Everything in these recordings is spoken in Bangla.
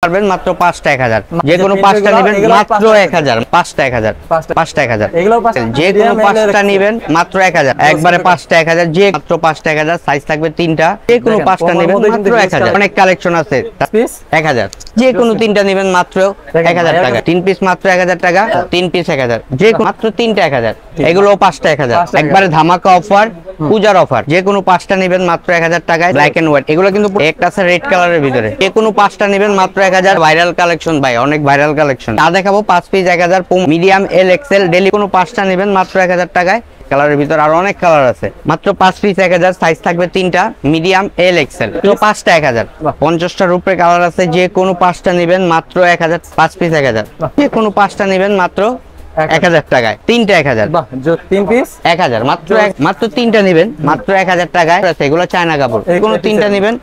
পারবেন মাত্র 5টা 1000 যে কোনো 5টা নেবেন মাত্র 1000 5টা 1000 5টা 1000 এগুলো যে কোনো 5টা নেবেন মাত্র 1000 একবারে 5টা 1000 যে মাত্র 5টা 1000 সাইজ থাকবে 3টা যে কোনো 5টা নেবেন মাত্র 1000 অনেক কালেকশন আছে 1000 যে কোনো 3টা নেবেন মাত্র 1000 টাকা 3 পিস মাত্র 1000 টাকা 3 পিস 1000 যে মাত্র 3টা 1000 এগুলো 5টা 1000 একবারে ধামাকা অফার পূজার অফার যে কোনো 5টা নেবেন মাত্র 1000 টাকায় ব্ল্যাক এন্ড হোয়াইট এগুলো কিন্তু একটা আছে রেড কালারের ভিতরে যে কোনো 5টা নেবেন মাত্র 1000 ভাইরাল কালেকশন ভাই অনেক ভাইরাল কালেকশন তা দেখাবো 5 piece 1000 medium L Excel daily কোনো 5টা নেবেন মাত্র 1000 টাকায় কালারের ভিতর আর অনেক কালার আছে মাত্র 5 পিস 1000 সাইজ থাকবে 3টা মিডিয়াম এল এক্সেল তো 5টা 1000 50টার উপরে কালার আছে যে কোনো 5টা নেবেন মাত্র 1000 5 পিস 1000 যে কোনো 5টা নেবেন মাত্র 1000 টাকায় 3টা 1000 বাহ যে 3 পিস 1000 মাত্র 3টা নেবেন মাত্র 1000 টাকায় এগুলো চায়না কাপড় কোনো 3টা নেবেন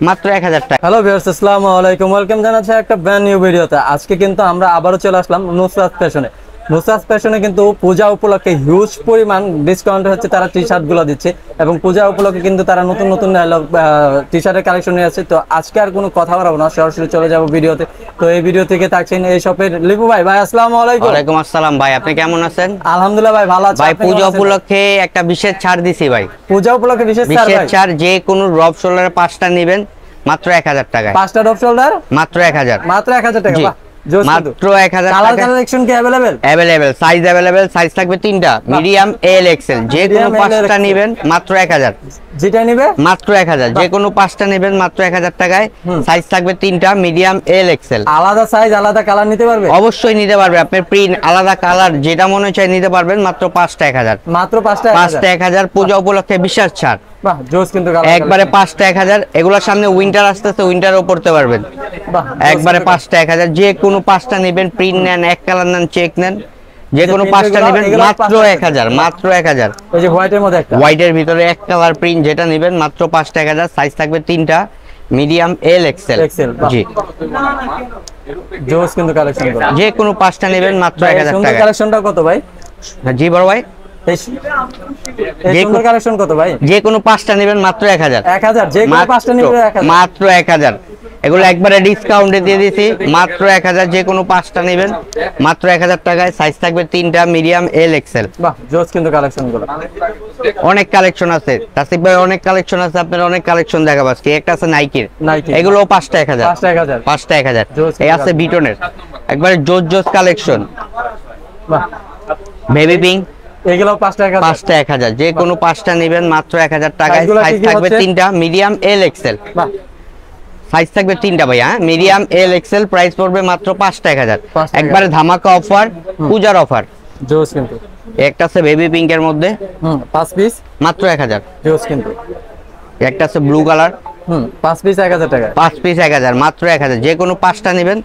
মাত্র 1000 টাকা হ্যালো ভিউয়ার্স আসসালামু আলাইকুম ওয়েলকাম জানাচ্ছি একটা ব্র্যান্ড নিউ ভিডিওতে আজকে কিন্তু আমরা আবারো চলে আসলাম নুসরাত ফ্যাশনে কিন্তু পূজা উপলক্ষে হিউজ পরিমাণ ডিসকাউন্ট হচ্ছে তারা টি-শার্ট গুলো দিচ্ছে এবং পূজা উপলক্ষে কিন্তু তারা নতুন নতুন টি-শার্টের কালেকশন নিয়ে আসছে তো আজকে আর কোনো কথা বলবো না সরাসরি চলে যাব ভিডিওতে তো এই ভিডিও থেকে থাকছেন এই শপের লিপু ভাই আসসালামু আলাইকুম ওয়ালাইকুম আসসালাম ভাই আপনি কেমন আছেন আলহামদুলিল্লাহ ভাই ভালো আছি ভাই পূজা উপলক্ষে একটা বিশেষ ছাড় দিছি ভাই পূজা উপলক্ষে বিশেষ ছাড় যে কোনো রব শোল্ডারে 5টা নেবেন মাত্র 1000 টাকায় 5টা রব শোল্ডার মাত্র 1000 টাকা মাত্র 1000 কালার কালেকশন কি अवेलेबल সাইজ থাকবে 3টা মিডিয়াম এল এক্সেল যে কোনো 5টা নেবেন মাত্র 1000 যেটা নেবে মাত্র 1000 যে কোনো 5টা নেবেন মাত্র 1000 টাকায় সাইজ থাকবে 3টা মিডিয়াম এল এক্সেল আলাদা সাইজ আলাদা কালার নিতে পারবে অবশ্যই নিতে পারবে আপনি প্রিন্ট আলাদা কালার যেটা মনে চায় নিতে পারবেন মাত্র 5টা 1000 মাত্র 5টা 1000 পূজা উপলক্ষে বিশেষ ছাড় বাহ জোস কিন্তু একবারে 5টা 1000 এগুলোর সামনে উইন্টার আসতেছে উইন্টারও পড়তে পারবেন বাহ একবারে 5টা 1000 যে কোনো 5টা নেবেন প্রিন্ট নেন এক কালার নেন চেক নেন যে কোনো 5টা নেবেন মাত্র 1000 মাত্র 1000 এই যে হোয়াইটের মধ্যে একটা হোয়াইটের ভিতরে এক কালার প্রিন্ট যেটা নেবেন মাত্র 5টা 1000 সাইজ থাকবে 3টা মিডিয়াম এল এক্সেল জি জোস কিন্তু কালেকশন যে কোনো 5টা নেবেন মাত্র 1000 টাকা কালেকশনটা কত ভাই জি বড় ভাই এই সুন্দর কালেকশন কত ভাই যে কোনো 5টা নেবেন মাত্র 1000 1000 যে কোনো 5টা নেবেন 1000 মাত্র 1000 এগুলো একবারে ডিসকাউন্টে দিয়ে দিয়েছি মাত্র 1000 যে কোনো 5টা নেবেন মাত্র 1000 টাকায় সাইজ থাকবে 3টা মিডিয়াম এল এক্সেল বাহ জোস কিন্তু কালেকশনগুলো অনেক কালেকশন আছে তাসিফ ভাই অনেক কালেকশন আছে আপনার অনেক কালেকশন দেখাবো আজকে একটা আছে নাইকির এগুলো 5টা 1000 5টা 1000 এই আছে বিটনের একবারে জোস কালেকশন বাহ বেবি পিঙ্ক এগুলো 5টা 1000 যে কোনো 5টা নেবেন মাত্র 1000 টাকায় সাইজ থাকবে 3টা মিডিয়াম এল এক্সেল বাহ সাইজ থাকবে 3টা ভাই হ্যাঁ মিডিয়াম এল এক্সেল প্রাইস পড়বে মাত্র 5টা 1000 একবারে ধামাকা অফার পূজার অফার জোস কিন্তু একটা আছে বেবি পিঙ্কের মধ্যে 5 পিস মাত্র 1000 জোস কিন্তু একটা আছে ব্লু কালার 5 পিস 1000 টাকা 5 পিস 1000 মাত্র 1000 যে কোনো 5টা নেবেন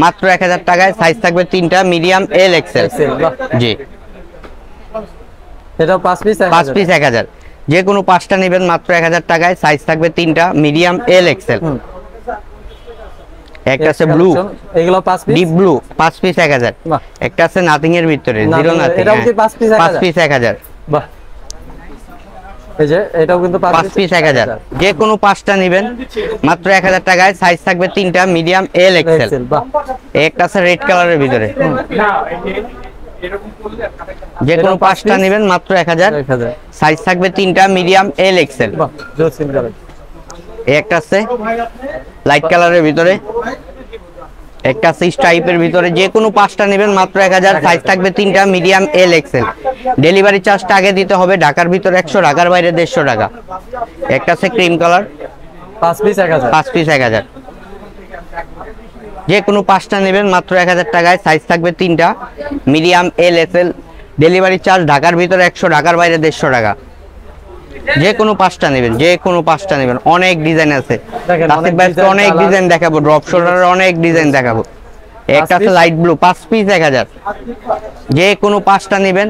মাত্র 1000 টাকায় সাইজ থাকবে 3টা মিডিয়াম এল এক্সেল জি এটা 5 পিস 1000 যে কোনো 5টা নেবেন মাত্র 1000 টাকায় সাইজ থাকবে 3টা মিডিয়াম এল এক্সেল একটা আছে ব্লু এগুলো 5 পিস ডিপ ব্লু 5 পিস 1000 একটা আছে নাথিং এর ভিতরে জিরো নাথিং এটাও কি 5 পিস 5 পিস 1000 বাহ এই যে এটাও কিন্তু 5 পিস 1000 যে কোনো 5টা নেবেন মাত্র 1000 টাকায় সাইজ থাকবে 3টা মিডিয়াম এল এক্সেল বাহ একটা আছে রেড কালারের ভিতরে যে কোনো 5টা নেবেন মাত্র 1000 সাইজ থাকবে 3টা মিডিয়াম এল এক্সেল বাহ জোস সিঙ্গেল একটা আছে লাইট কালারের ভিতরে একটা আছে স্ট্রাইপের ভিতরে যে কোনো 5টা নেবেন মাত্র 1000 সাইজ থাকবে 3টা মিডিয়াম এল এক্সেল ডেলিভারি চার্জটা আগে দিতে হবে ঢাকার ভিতরে 100 ঢাকার বাইরে 150 টাকা একটা আছে ক্রিম কালার 5 পিস 1000 5 পিস 1000 যে কোনো 5টা নেবেন মাত্র 1000 টাকায় সাইজ থাকবে 3টা medium L Excel delivery charge ঢাকার ভিতরে 100 ঢাকার বাইরে 150 টাকা যে কোনো 5টা নেবেন যে কোনো 5টা নেবেন অনেক ডিজাইন আছে তাসিফ ভাই অনেক ডিজাইন দেখাবো ড্রপ শোল্ডারের অনেক ডিজাইন দেখাবো একটা আছে লাইট ব্লু 5 পিস 1000 যে কোনো 5টা নেবেন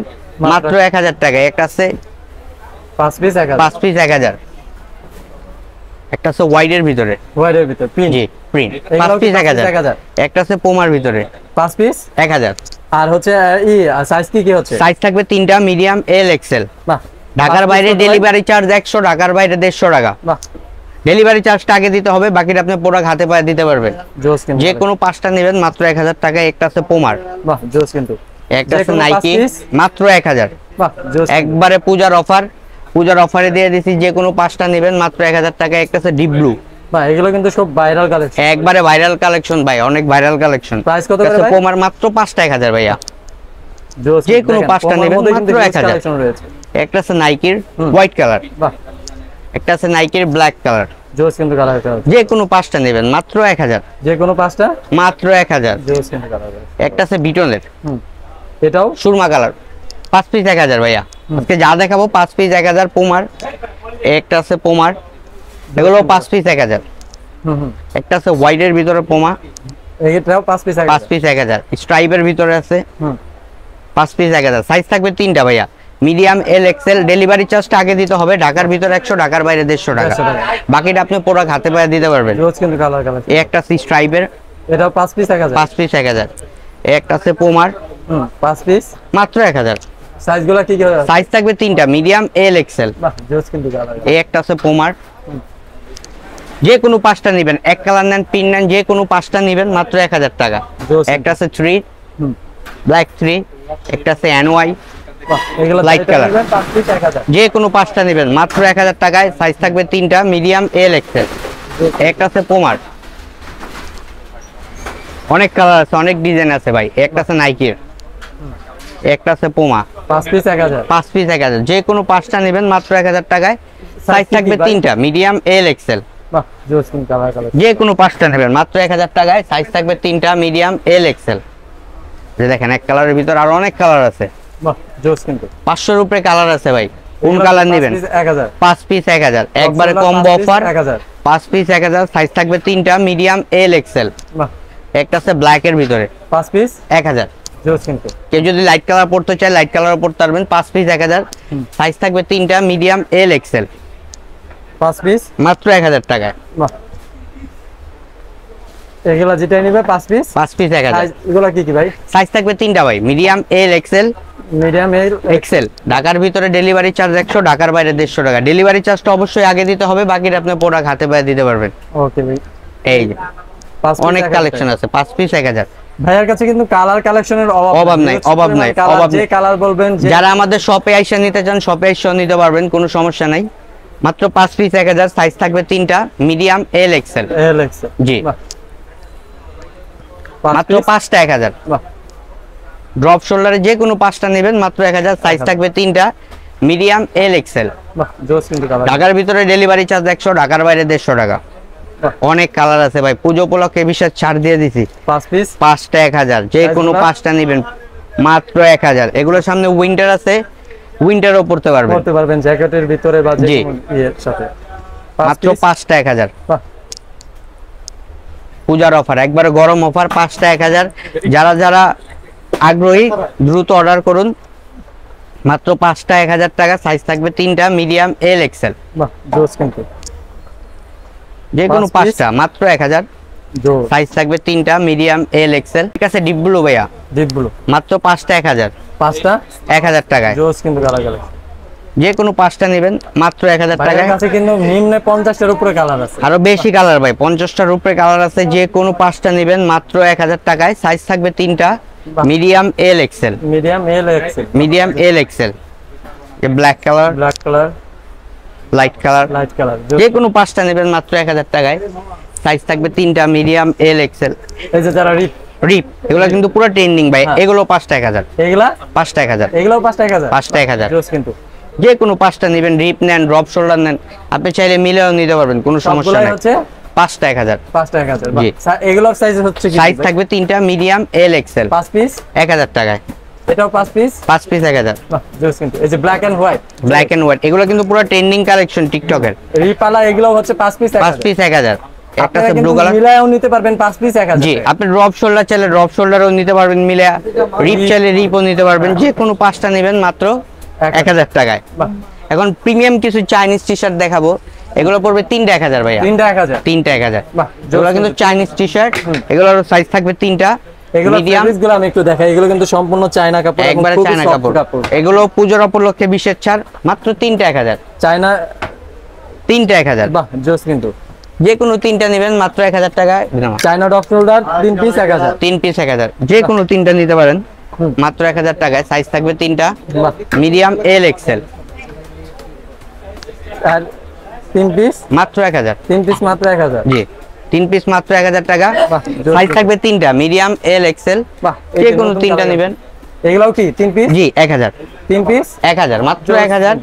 মাত্র 1000 টাকা একটা আছে 5 পিস 1000 একটা আছে হোয়াইটের ভিতরে প্রিন্ট জি প্রিন্ট 5 পিস 1000 একটা আছে পোমার ভিতরে 5 পিস 1000 আর হচ্ছে সাইজ কি হচ্ছে সাইজ থাকবে 3টা মিডিয়াম এল এক্সেল বাহ ঢাকার বাইরে ডেলিভারি চার্জ 100 ঢাকার বাইরে 150 টাকা ডেলিভারি চার্জটা আগে দিতে হবে, বাকিটা আপনি প্রোডাক্ট হাতে পায়ে দিতে পারবেন। জোস কিন্তু যে কোনো 5টা নেবেন মাত্র 1000 টাকায়। একটা আছে পোমার, বাহ জোস কিন্তু। একটা আছে নাইকি, মাত্র 1000। বাহ জোস, একবারে পূজার অফার, পূজার অফারে দিয়ে দিছি। যে কোনো 5টা নেবেন মাত্র 1000 টাকায়। একটা আছে ডিপ ব্লু, বাহ এগুলো কিন্তু সব ভাইরাল কালেকশন, একবারে ভাইরাল কালেকশন ভাই, অনেক ভাইরাল কালেকশন। প্রাইস কত করে ভাই? পোমার মাত্র 5টা 1000 ভাইয়া। জোস, যে কোনো 5টা নেবেন মাত্র 1000। কালেকশন রয়েছে। একটা আছে নাইকির হোয়াইট কালার, বাহ একটা আছে নাইকির ব্ল্যাক কালার। জোস কিন্তু কালার, যে কোনো 5টা নেবেন মাত্র 1000, যে কোনো 5টা মাত্র 1000। জোস কিন্তু কালার। একটা আছে বিটনের, এটাও সুরমা কালার, 5 পিস 1000 ভাইয়া। আজকে যা দেখাবো 5 পিস 1000। পোমার, একটা আছে পোমার, এগুলো 5 পিস 1000। একটা আছে হোয়াইটের ভিতরে পোমা, এটাও 5 পিস 5 পিস 1000। স্ট্রাইপের ভিতরে আছে 5 পিস 1000। সাইজ থাকবে 3টা ভাইয়া, মিডিয়াম এল এক্সেল। ডেলিভারি চার্জটা আগে দিতে হবে, ঢাকার ভিতরে 100, ঢাকার বাইরে 150 টাকা। বাকিটা আপনি প্রোডাক্ট হাতে পায়ে দিতে পারবেন। জোস কিন্তু কালার কালার। এই একটা আছে স্ট্রাইপের, এটাও 5 পিস 1000, 5 পিস 1000। এই একটা আছে পোমার, 5 পিস মাত্র 1000। সাইজগুলো কি কি? সাইজ থাকবে 3টা, মিডিয়াম এল এক্সেল। বাহ জোস কিন্তু কালার। এই একটা আছে পোমার, যে কোনো 5টা নেবেন, এক কালার নেন পিন নেন, যে কোনো 5টা নেবেন মাত্র 1000 টাকা। একটা আছে 3 ব্ল্যাক 3, একটা আছে এনওয়াই বাহ এগুলো লাইট কালার। 5 পিস 1000, যে কোনো 5টা নেবেন মাত্র 1000 টাকায়। সাইজ থাকবে 3টা, মিডিয়াম এল এক্সেল। একটা আছে পোমার, অনেক কালার আছে, অনেক ডিজাইন আছে ভাই। একটা আছে নাইকির, একটা আছে পোমা, 5 পিস 1000, 5 পিস 1000। যে কোনো 5টা নেবেন মাত্র 1000 টাকায়। সাইজ থাকবে 3টা, মিডিয়াম এল এক্সেল। বাহ জোস কিন্তু কালার কালার। যে কোনো 5টা নেবেন মাত্র 1000 টাকায়। সাইজ থাকবে 3টা, মিডিয়াম এল এক্সেল। যে দেখেন এক কালারের ভিতর আর অনেক কালার আছে, বাহ জোস কিন্তু। 500 উপরে কালার আছে ভাই। কোন কালার নেবেন? 1000, 5 পিস 1000, একবারে কম্বো অফার। 1000, 5 পিস 1000। সাইজ থাকবে 3টা, মিডিয়াম এল এক্সেল। বাহ একটা আছে ব্ল্যাক এর ভিতরে, 5 পিস 1000। জোস কিন্তু। কেউ যদি লাইট কালার পড়তে চায় লাইট কালারও পড়তে পারবেন। 5 পিস 1000। সাইজ থাকবে 3টা, মিডিয়াম এল এক্সেল, 5 পিস মাত্র 1000 টাকায়। বাহ এগুলা যেটা নিবে 5 পিস 5 পিস 1000। সাইজ এগুলা কি কি ভাই? সাইজ থাকবে 3টা ভাই, medium L Excel, medium L Excel. ঢাকার ভিতরে ডেলিভারি চার্জ 100, ঢাকার বাইরে 150 টাকা। ডেলিভারি চার্জটা অবশ্যই আগে দিতে হবে, বাকিটা আপনি প্রোডাক্ট হাতে পায়ে দিতে পারবেন। ওকে ভাই। এই যে অনেক কালেকশন আছে, 5 পিস 1000। ভাইয়ার কাছে কিন্তু কালার কালেকশনের অভাব নাই, অভাব নাই, অভাব যে নাই। কালার বলবেন, যে যারা আমাদের শপে আইসা নিতে চান শপে আইসা নিতে পারবেন, কোনো সমস্যা নাই। মাত্র 5 পিস 1000। সাইজ থাকবে 3টা, medium L XL. L XL জি, বাহ মাত্র 5টা 1000। বাহ ড্রপ শোল্ডারে যে কোনো 5টা নেবেন মাত্র 1000। সাইজ থাকবে 3টা, মিডিয়াম এল এক্সেল। বাহ জোস কিন্তু কালার। ঢাকার ভিতরে ডেলিভারি চার্জ 100, ঢাকার বাইরে 150 টাকা। অনেক কালার আছে ভাই, পুজো উপলক্ষে বিশেষ ছাড় দিয়ে দিছি। 5 পিস 5টা 1000, যে কোনো 5টা নেবেন মাত্র 1000। এগুলোর সামনে উইন্টার আছে, উইন্টারও পড়তে পারবেন, পড়তে পারবেন জ্যাকেটের ভিতরে বা যে জি। কোনো ইয়ের সাথে। মাত্র 5টা 1000। বাহ পূজার অফার, একবারে গরম অফার, 5টা 1000। যারা যারা আগ্রহী দ্রুত অর্ডার করুন। মাত্র 5টা 1000 টাকা। সাইজ থাকবে 3টা, মিডিয়াম এল এক্সেল। বাহ জোস কিন্তু। যে কোনো 5 পিস 5টা মাত্র 1000। জোস। সাইজ থাকবে 3টা, মিডিয়াম এল এক্সেল। ঠিক আছে, ডিপ ব্লু ভাইয়া, ডিপ ব্লু মাত্র 5টা 1000। 5টা 1000 টাকায়। জোস কিন্তু কালার কালার। যে কোনো 5টা নেবেন মাত্র 1000 ভাইয়ের টাকায়। কাছে কিন্তু নিম্নে 50টার উপরে কালার আছে, আরো বেশি কালার ভাই, 50টার উপরে কালার আছে। যে কোনো 5টা নেবেন মাত্র 1000 টাকায়। সাইজ থাকবে 3টা, medium L Excel. Medium L Excel, medium L Excel. Black colour, black colour, light colour, light colour. যে কোনো 5টা নেবেন মাত্র 1000 টাকায়। সাইজ থাকবে 3টা, মিডিয়াম এল এক্সেল। এই যে যারা রিপ রিপ, এগুলো কিন্তু পুরো ট্রেন্ডিং ভাই। এগুলো 5টা 1000। এগুলা 5টা 1000। এগুলাও 5টা 1000। 5টা 1000। জোস কিন্তু। যে কোনো 5টা নেবেন, রিপ নেন, ড্রপ শোল্ডার নেন, আপনি চাইলে মিলেও নিতে পারবেন, কোনো সমস্যা সবগুলাই নাই। হচ্ছে 5টা 1000। 5টা 1000। জি। এগুলোর সাইজ হচ্ছে কি? সাইজ থাকবে 3টা, মিডিয়াম এল এক্সেল। 5 পিস 1000 টাকায়। এটাও 5 পিস 5 পিস 1000। বাহ জোস কিন্তু। এই যে black and white, black and white, এগুলো কিন্তু পুরো ট্রেন্ডিং কালেকশন টিকটকের। রিপালা এগুলো হচ্ছে 5 পিস 5 পিস 1000। একটা আপনারা আছে ব্লু কিন্তু কালার, মিলায়ও নিতে পারবেন 5 পিস 1000। জি। আপনি ড্রপ শোল্ডার চাইলে ড্রপ শোল্ডারও নিতে পারবেন মিলে, রিপ চাইলে রিপও নিতে পারবেন। যে কোনো 5টা নেবেন মাত্র 1000 টাকায়। বাহ এখন প্রিমিয়াম কিছু চাইনিজ টি শার্ট দেখাবো, এগুলো পড়বে 3টা 1000 ভাইয়া। 3টা 1000। 3টা 1000। বাহ এগুলো কিন্তু চাইনিজ টি শার্ট, এগুলোর সাইজ থাকবে 3টা, এগুলো মিডিয়াম ফেব্রিক্সগুলো আমি একটু দেখাই। এগুলো কিন্তু সম্পূর্ণ চায়না কাপড়, এবং একবারে খুবই চায়না soft কাপড়। এগুলো পূজার উপলক্ষে বিশেষ ছাড়, মাত্র 3টা 1000। চায়না তিনটা 1000। বাহ জোস কিন্তু। যে কোনো তিনটা নেবেন মাত্র 1000 টাকায় দিলাম। China dog shoulder 3 piece 1000। 3 piece 1000, যে কোনো তিনটা নিতে পারেন মাত্র 1000 টাকায়। সাইজ থাকবে তিনটা, বাহ মিডিয়াম, এল, এক্সেল। আর 3 পিস মাত্র 1000। 3 পিস মাত্র 1000। জি, 3 পিস মাত্র 1000 টাকা। বাহ, সাইজ থাকবে তিনটা, মিডিয়াম, এল, এক্সেল। বাহ, যে কোনো তিনটা নেবেন। এগুলাও কি 3 পিস? জি 1000। 3 পিস 1000, মাত্র 1000।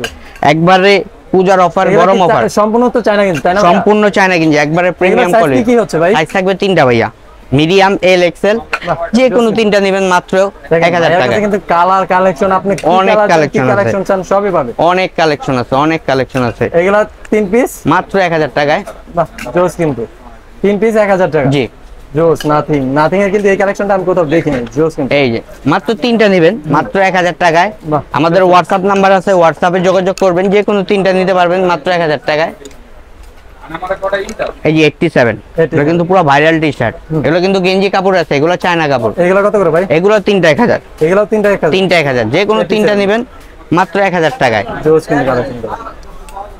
একবারে পূজার অফার, গরম অফার। সম্পূর্ণ তো চায়না কিন্তু, তাই না? সম্পূর্ণ চায়না কিনছে, একবারে প্রিমিয়াম কোয়ালিটি। কি হচ্ছে ভাই? সাইজ থাকবে তিনটা ভাইয়া, মিডিয়াম, এল, এক্সেল। যে কোনো তিনটা নেবেন মাত্র 1000 টাকা। কিন্তু কালার কালেকশন আপনি কি অনেক কালেকশন আছে, কালেকশন চান সবই পাবে। অনেক কালেকশন আছে, অনেক কালেকশন আছে। এগুলা 3 পিস মাত্র 1000 টাকায়। বাহ জোস কিন্তু। 3 পিস 1000 টাকা। জি, জোস। নাথিং এর কিন্তু এই কালেকশনটা আমি কোথাও দেখিনি। জোস কিন্তু। এই যে মাত্র তিনটা নেবেন মাত্র 1000 টাকায়। বাহ। আমাদের হোয়াটসঅ্যাপ নাম্বার আছে, হোয়াটসঅ্যাপে যোগাযোগ করবেন, যে কোনো তিনটা নিতে পারবেন মাত্র 1000 টাকায়। এই যে 87, এটা কিন্তু পুরো ভাইরাল টি শার্ট। এগুলো কিন্তু গেঞ্জি কাপড় আছে, এগুলো চায়না কাপড়। এগুলা কত করে ভাই? এগুলো তিনটা 1000। এগুলাও 3টা 1000। তিনটা 1000, যে কোনো তিনটা নেবেন মাত্র 1000 টাকায়। জোস কিন্তু কালেকশন।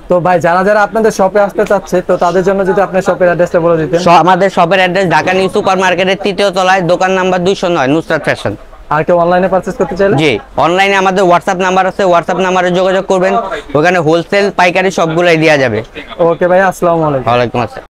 তো ভাই যারা যারা আপনাদের শপে আসতে চাচ্ছে, তো তাদের জন্য যদি আপনার শপের অ্যাড্রেসটা বলে দিতেন। আমাদের শপের অ্যাড্রেস ঢাকা নিউ সুপার মার্কেটের 3য় তলায়, দোকান নাম্বার 209, নুসরাত ফ্যাশন। আর কেউ অনলাইনে পারচেজ করতে চাইলে? জি, অনলাইনে আমাদের হোয়াটসঅ্যাপ নাম্বার আছে, হোয়াটসঅ্যাপ নাম্বারে যোগাযোগ করবেন। ওখানে হোলসেল পাইকারি সবগুলাই দেওয়া যাবে। ওকে ভাই, আসসালামু আলাইকুম। ওয়ালাইকুম আসসালাম।